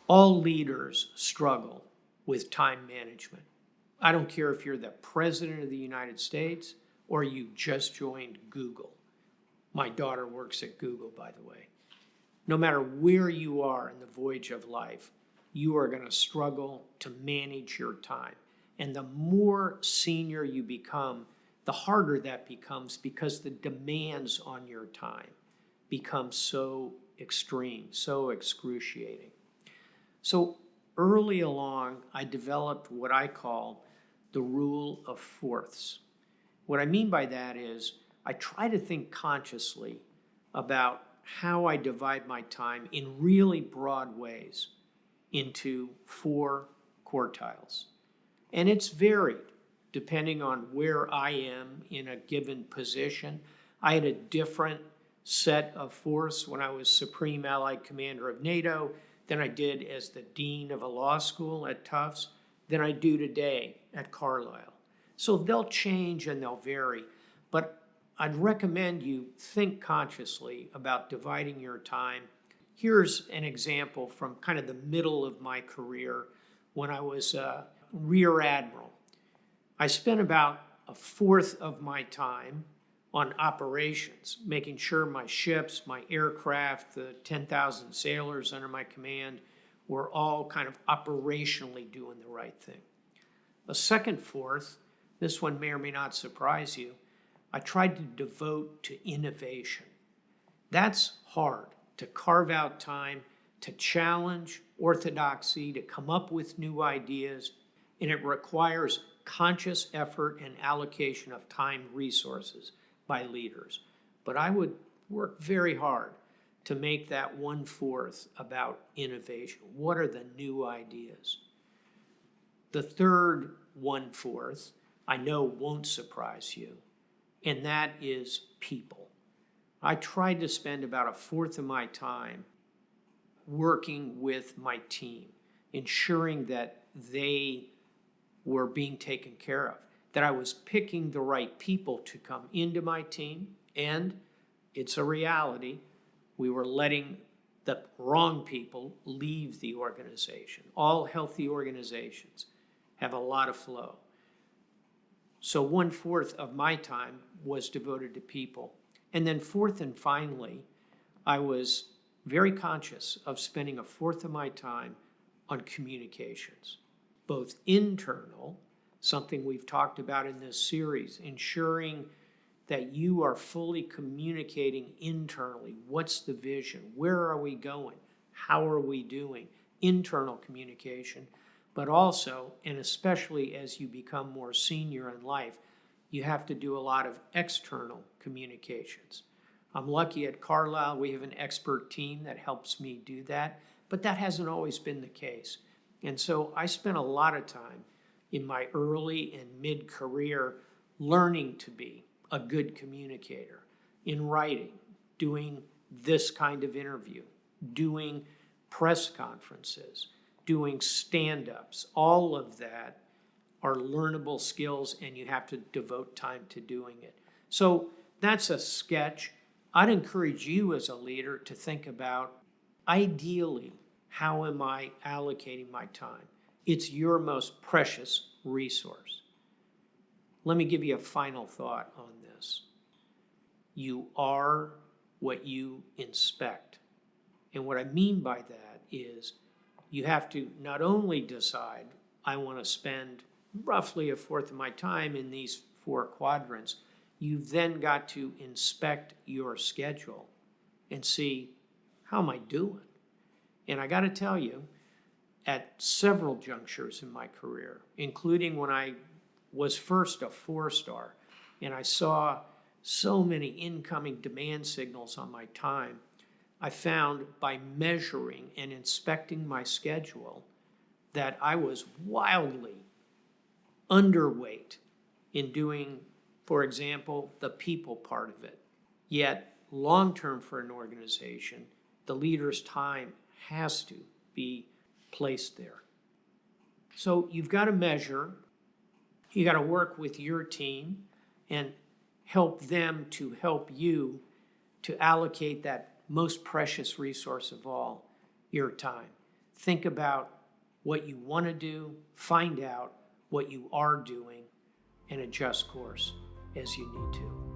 All leaders struggle with time management. I don't care if you're the President of the United States or you just joined Google. My daughter works at Google, by the way. No matter where you are in the voyage of life, you are going to struggle to manage your time. And the more senior you become, the harder that becomes because the demands on your time become so extreme, so excruciating. So early along, I developed what I call the rule of fourths. What I mean by that is I try to think consciously about how I divide my time in really broad ways into 4 quartiles. And it's varied depending on where I am in a given position. I had a different set of force when I was Supreme Allied Commander of NATO than I did as the Dean of a law school at Tufts than I do today at Carlyle. So they'll change and they'll vary, but I'd recommend you think consciously about dividing your time. Here's an example from kind of the middle of my career when I was a Rear Admiral. I spent about a fourth of my time on operations, making sure my ships, my aircraft, the 10,000 sailors under my command were all kind of operationally doing the right thing. A second fourth, this one may or may not surprise you, I tried to devote to innovation. That's hard, to carve out time, to challenge orthodoxy, to come up with new ideas, and it requires conscious effort and allocation of time resources by leaders. But I would work very hard to make that 1/4 about innovation. What are the new ideas? The third 1/4, I know won't surprise you, and that is people. I tried to spend about a fourth of my time working with my team, ensuring that they were being taken care of, that I was picking the right people to come into my team, and it's a reality, we were letting the wrong people leave the organization. All healthy organizations have a lot of flow. So 1/4 of my time was devoted to people. And then fourth and finally, I was very conscious of spending a fourth of my time on communications, both internal, something we've talked about in this series, ensuring that you are fully communicating internally. What's the vision? Where are we going? How are we doing? Internal communication, but also, and especially as you become more senior in life, you have to do a lot of external communications. I'm lucky at Carlyle, we have an expert team that helps me do that, but that hasn't always been the case. And so I spent a lot of time in my early and mid-career learning to be a good communicator, in writing, doing this kind of interview, doing press conferences, doing stand-ups. All of that are learnable skills, and you have to devote time to doing it. So that's a sketch. I'd encourage you as a leader to think about, ideally, how am I allocating my time? It's your most precious resource. Let me give you a final thought on this. You are what you inspect. And what I mean by that is you have to not only decide, I want to spend roughly a fourth of my time in these 4 quadrants, you've then got to inspect your schedule and see, how am I doing? And I got to tell you, at several junctures in my career, including when I was first a 4-star, and I saw so many incoming demand signals on my time, I found by measuring and inspecting my schedule that I was wildly underweight in doing, for example, the people part of it. Yet, long-term for an organization, the leader's time has to be placed there. So you've got to measure, you got to work with your team and help them to help you to allocate that most precious resource of all, your time. think about what you want to do, find out what you are doing, and adjust course as you need to.